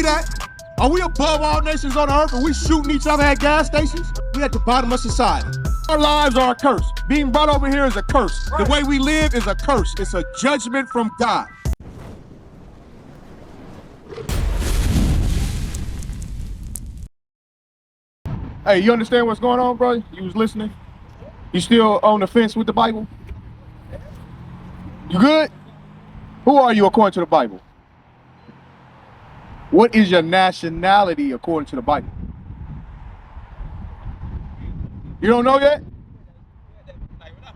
we that? Are we above all nations on earth? Are we shooting each other at gas stations? We at the bottom of society. Our lives are a curse. Being brought over here is a curse. Right. The way we live is a curse. It's a judgment from God. Hey, you understand what's going on, bro? You was listening? You still on the fence with the Bible? You good? Who are you according to the Bible? What is your nationality according to the Bible? You don't know yet?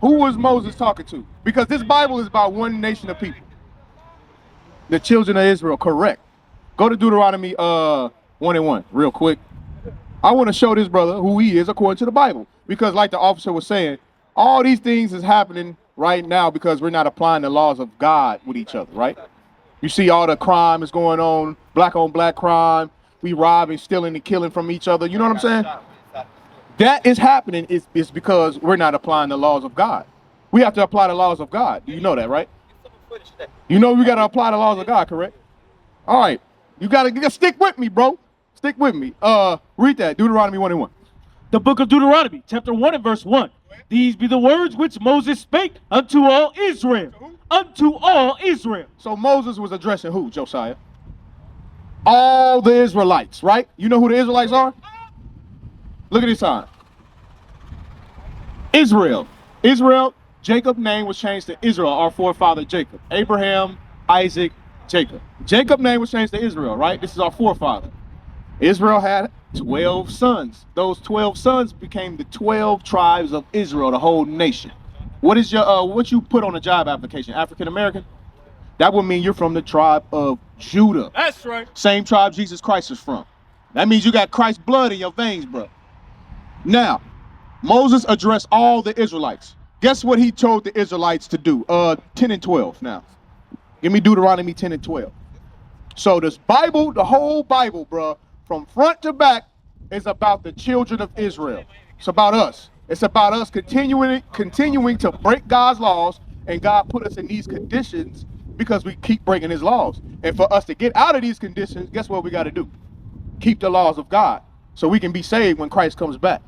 Who was Moses talking to? Because this Bible is about one nation of people. The children of Israel, correct. Go to Deuteronomy 1:1 real quick. I want to show this brother who he is according to the Bible. Because like the officer was saying, all these things is happening right now because we're not applying the laws of God with each other, right? You see all the crime is going on black crime. We robbing, stealing, and killing from each other. You know what I'm saying? That is happening is because we're not applying the laws of God. We have to apply the laws of God. You know that, right? You know we got to apply the laws of God, correct? All right. You got to stick with me, bro. Stick with me. Read that, Deuteronomy 1:1. The book of Deuteronomy, chapter 1 and verse 1. These be the words which Moses spake unto all Israel. Unto all Israel. So Moses was addressing who, Josiah? All the Israelites, right? You know who the Israelites are? Look at this sign. Israel. Israel, Jacob's name was changed to Israel, our forefather Jacob. Abraham, Isaac, Jacob. Jacob's name was changed to Israel, right? This is our forefather. Israel had 12 sons. Those 12 sons became the 12 tribes of Israel, the whole nation. What is your what you put on a job application? African American? That would mean you're from the tribe of Judah. That's right. Same tribe Jesus Christ is from. That means you got Christ's blood in your veins, bro. Now, Moses addressed all the Israelites. Guess what he told the Israelites to do? 10 and 12 now. Give me Deuteronomy 10 and 12. So this Bible, the whole Bible, bro, from front to back, is about the children of Israel. It's about us. It's about us continuing to break God's laws, and God put us in these conditions because we keep breaking his laws. And for us to get out of these conditions, guess what we got to do? Keep the laws of God so we can be saved when Christ comes back.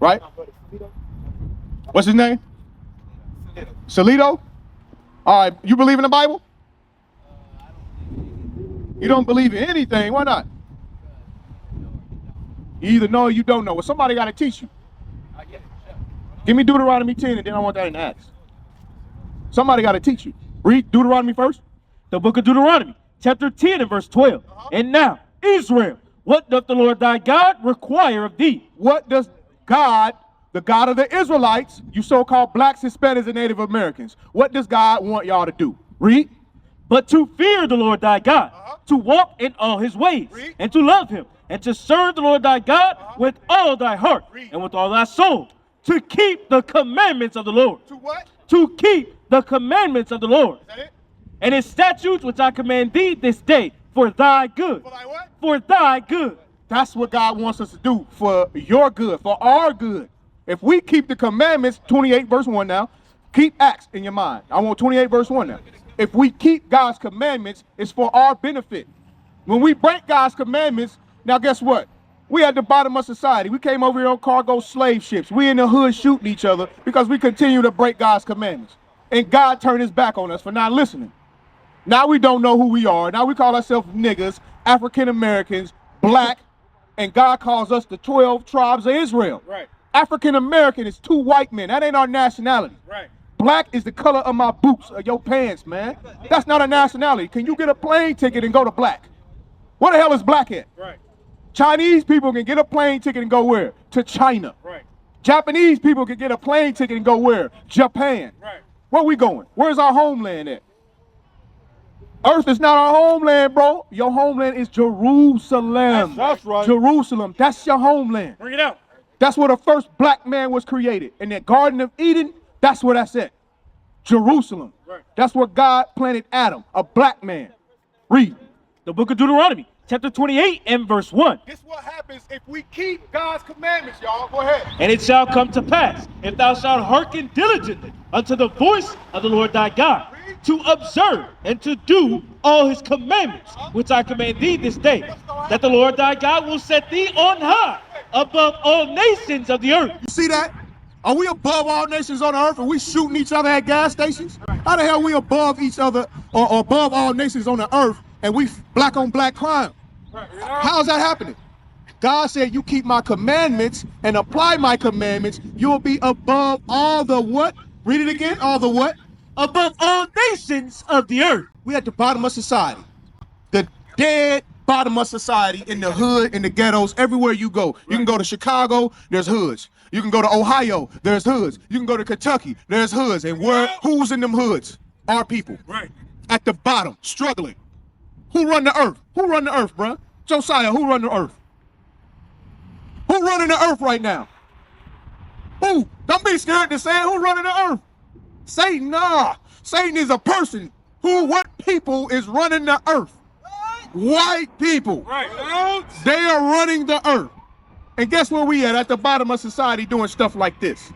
Right? What's his name? Salito? All right, you believe in the Bible? You don't believe in anything, why not? You either know or you don't know. Well, somebody got to teach you. Give me Deuteronomy 10 and then I want that in Acts. Somebody got to teach you. Read Deuteronomy first. The book of Deuteronomy, chapter 10 and verse 12. And now, Israel, what doth the Lord thy God require of thee? What does God, the God of the Israelites, you so-called blacks, Hispanics, and Native Americans, what does God want y'all to do? Read. But to fear the Lord thy God, to walk in all his ways, and to love him, and to serve the Lord thy God with all thy heart, and with all thy soul, to keep the commandments of the Lord. To what? To keep the commandments of the Lord. Is that it? And his statutes which I command thee this day, for thy good. For thy what? For thy good. That's what God wants us to do, for your good, for our good. If we keep the commandments, 28 verse 1 now, keep Acts in your mind. I want 28 verse 1 now. If we keep God's commandments, it's for our benefit. When we break God's commandments, now guess what? We at the bottom of society. We came over here on cargo slave ships. We in the hood shooting each other because we continue to break God's commandments. And God turned his back on us for not listening. Now we don't know who we are. Now we call ourselves niggas, African Americans, black, and God calls us the 12 tribes of Israel. Right. African American is 2 white men. That ain't our nationality. Right. Black is the color of my boots, or your pants, man. That's not a nationality. Can you get a plane ticket and go to black? Where the hell is black at? Right. Chinese people can get a plane ticket and go where? To China. Right. Japanese people can get a plane ticket and go where? Japan. Right. Where we going? Where's our homeland at? Earth is not our homeland, bro. Your homeland is Jerusalem. That's right. Jerusalem, that's your homeland. Bring it out. That's where the first black man was created. In that Garden of Eden, that's where that's at. Jerusalem. Right. That's where God planted Adam, a black man. Read. The book of Deuteronomy, chapter 28 and verse 1. This is what happens if we keep God's commandments, y'all. Go ahead. And it shall come to pass, if thou shalt hearken diligently unto the voice of the Lord thy God, to observe and to do all his commandments, which I command thee this day, that the Lord thy God will set thee on high above all nations of the earth. You see that? Are we above all nations on the earth and we shooting each other at gas stations? How the hell are we above each other or above all nations on the earth and we black on black crime? How is that happening? God said, you keep my commandments and apply my commandments, you'll be above all the what? Read it again. All the what? Above all nations of the earth. We at the bottom of society. The dead bottom of society, in the hood, in the ghettos, everywhere you go. You can go to Chicago, there's hoods. You can go to Ohio, there's hoods. You can go to Kentucky, there's hoods. And who's in them hoods? Our people. Right. At the bottom, struggling. Who run the earth? Who run the earth, bruh? Josiah, who run the earth? Who running the earth right now? Who? Don't be scared to say it. Who running the earth? Satan, nah. Satan is a person. What people is running the earth? White people. Right. They are running the earth. And guess where we at the bottom of society doing stuff like this?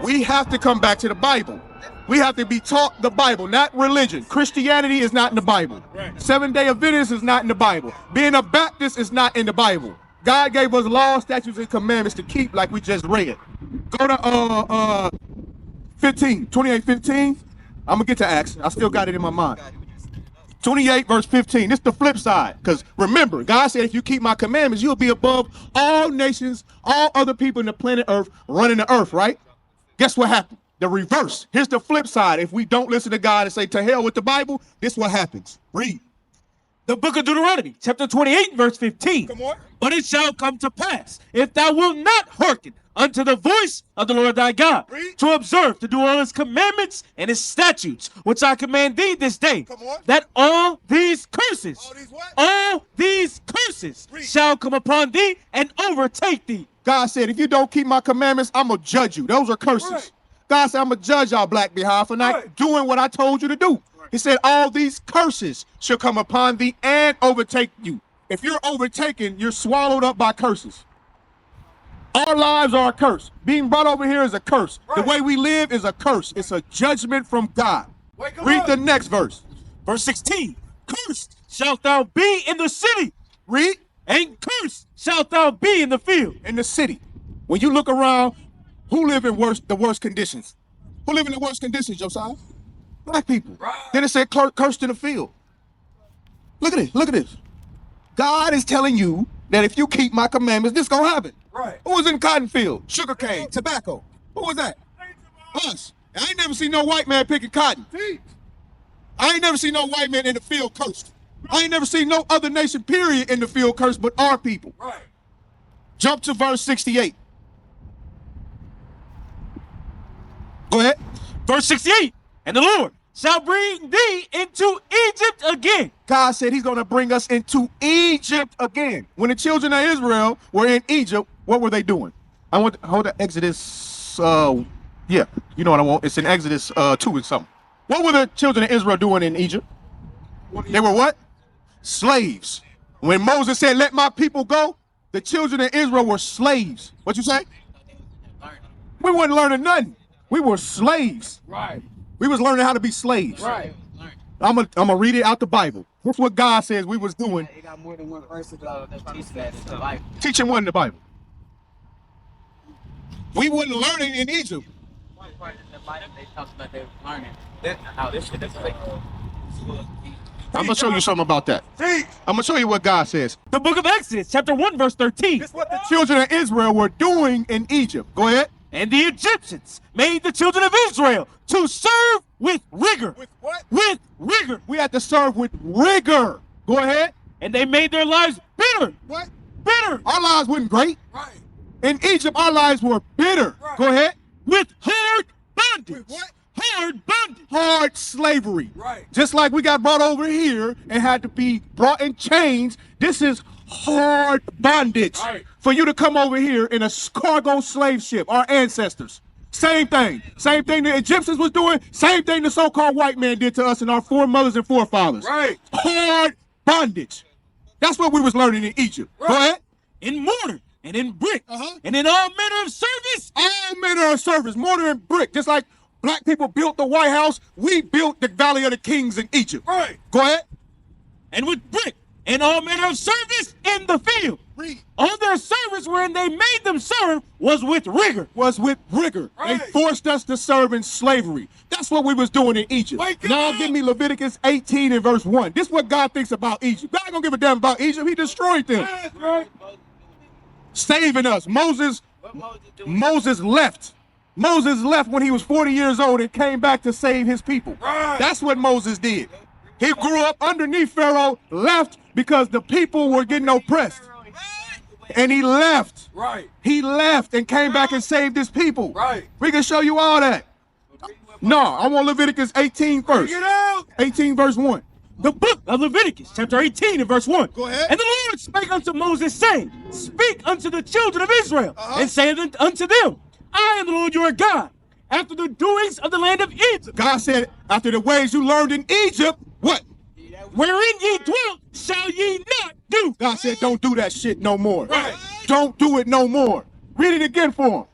We have to come back to the Bible. We have to be taught the Bible, not religion. Christianity is not in the Bible. Right. Seventh-day Adventist is not in the Bible. Being a Baptist is not in the Bible. God gave us laws, statutes, and commandments to keep like we just read. Go to 28:15. I'm gonna get to Acts. I still got it in my mind. 28 verse 15. This is the flip side. Because remember, God said if you keep my commandments, you'll be above all nations, all other people in the planet Earth running the earth, right? Guess what happened? The reverse. Here's the flip side. If we don't listen to God and say to hell with the Bible, this is what happens. Read. The book of Deuteronomy, chapter 28, verse 15. Come on. But it shall come to pass, if thou wilt not hearken unto the voice of the Lord thy God, Read. to observe, to do all his commandments and his statutes, which I command thee this day, Come on. that all these curses, All these what? all these curses Read. shall come upon thee and overtake thee. God said, if you don't keep my commandments, I'm going to judge you. Those are curses. Right. God said, I'm going to judge y'all black behind for not Right. doing what I told you to do. He said, all these curses shall come upon thee and overtake you. If you're overtaken, you're swallowed up by curses. Our lives are a curse. Being brought over here is a curse. Right. The way we live is a curse. It's a judgment from God. Wait, come Read on. the next verse. Verse 16, cursed shalt thou be in the city, Read. and cursed shalt thou be in the field. In the city. When you look around, who live in the worst conditions? Who live in the worst conditions, Josiah? Black people. Right. Then it said cursed in the field. Look at this. Look at this. God is telling you that if you keep my commandments, this gonna happen. Right. Who was in cotton field? Sugarcane, tobacco. Who was that? Us. I ain't never seen no white man picking cotton. I ain't never seen no white man in the field cursed. I ain't never seen no other nation, period, in the field cursed but our people. Right. Jump to verse 68. Go ahead. Verse 68, and the Lord shall bring thee into Egypt again. God said he's going to bring us into Egypt again. When the children of Israel were in Egypt, what were they doing? I want to hold the Exodus. Yeah, you know what I want. It's in Exodus 2 and something. What were the children of Israel doing in Egypt? They were what? Slaves. When Moses said, let my people go, the children of Israel were slaves. What you say? We wasn't learning nothing. We were slaves. Right. We was learning how to be slaves. Right. I'm gonna read it out the Bible. That's what God says we was doing. You got more than one verse to teach that in the Bible. Teaching what in the Bible? We wasn't learning in Egypt. One part in the Bible they talked about they were learning. That's how this shit is like. I'm gonna show you something about that. I'm gonna show you what God says. The book of Exodus, chapter 1, verse 13. This is what the children of Israel were doing in Egypt. Go ahead. And the Egyptians made the children of Israel to serve with rigor. With what? With rigor. We had to serve with rigor. Go ahead. And they made their lives bitter. What? Bitter. Our lives weren't great. Right. In Egypt, our lives were bitter. Right. Go ahead. With hard bondage. With what? Hard bondage. Hard slavery. Right. Just like we got brought over here and had to be brought in chains, this is hard bondage. Right. For you to come over here in a cargo slave ship, our ancestors. Same thing. Same thing the Egyptians was doing, same thing the so-called white man did to us and our foremothers and forefathers. Right. Hard bondage. That's what we was learning in Egypt. Right. Go ahead. In mortar and in brick. Uh-huh. And in all manner of service. All manner of service, mortar and brick, just like Black people built the White House. We built the Valley of the Kings in Egypt. Right. Go ahead. And with brick and all manner of service in the field. Read. All their service wherein they made them serve was with rigor. Was with rigor. Right. They forced us to serve in slavery. That's what we was doing in Egypt. Wake Now up. give me Leviticus 18 and verse 1. This is what God thinks about Egypt. God don't give a damn about Egypt. He destroyed them. That's right. Saving us. Moses left. Moses left when he was 40 years old and came back to save his people. Right. That's what Moses did. He grew up underneath Pharaoh, left because the people were getting oppressed. And he left. Right. He left and came back and saved his people. Right. We can show you all that. No, I want Leviticus 18 first. Get out. 18 verse 1. The book of Leviticus, chapter 18 and verse 1. Go ahead. And the Lord spake unto Moses, saying, Speak unto the children of Israel, and say unto them, I am the Lord your God, after the doings of the land of Egypt, God said, after the ways you learned in Egypt, what? wherein ye dwelt, shall ye not do. God said, don't do that shit no more. Right. Don't do it no more. Read it again for him.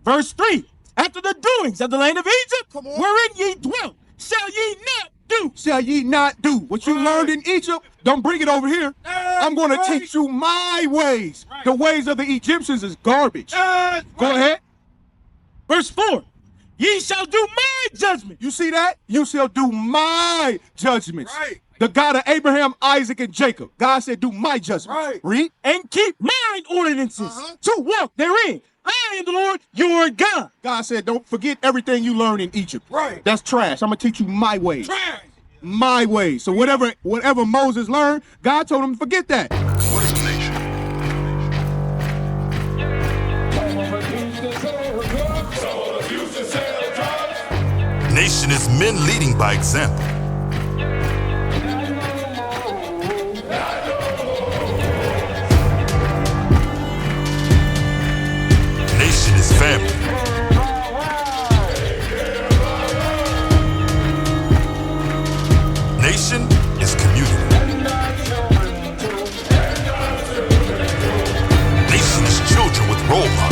Verse 3. After the doings of the land of Egypt, Come on. wherein ye dwelt, shall ye not do. Shall ye not do what you learned in Egypt? Don't bring it over here. I'm going to right. teach you my ways. The ways of the Egyptians is garbage. That's Go right. ahead. Verse 4. Ye shall do my judgment. You see that? You shall do my judgments. Right. The God of Abraham, Isaac, and Jacob. God said, do my judgments. Right. Read. And keep mine ordinances to walk therein. I am the Lord your God. God said, don't forget everything you learned in Egypt. Right. That's trash. I'm going to teach you my ways. Trash. My ways. So whatever Moses learned, God told him to forget that. What is a nation? Nation is men leading by example. Nation is family. Nation is community. Nation is children with role models.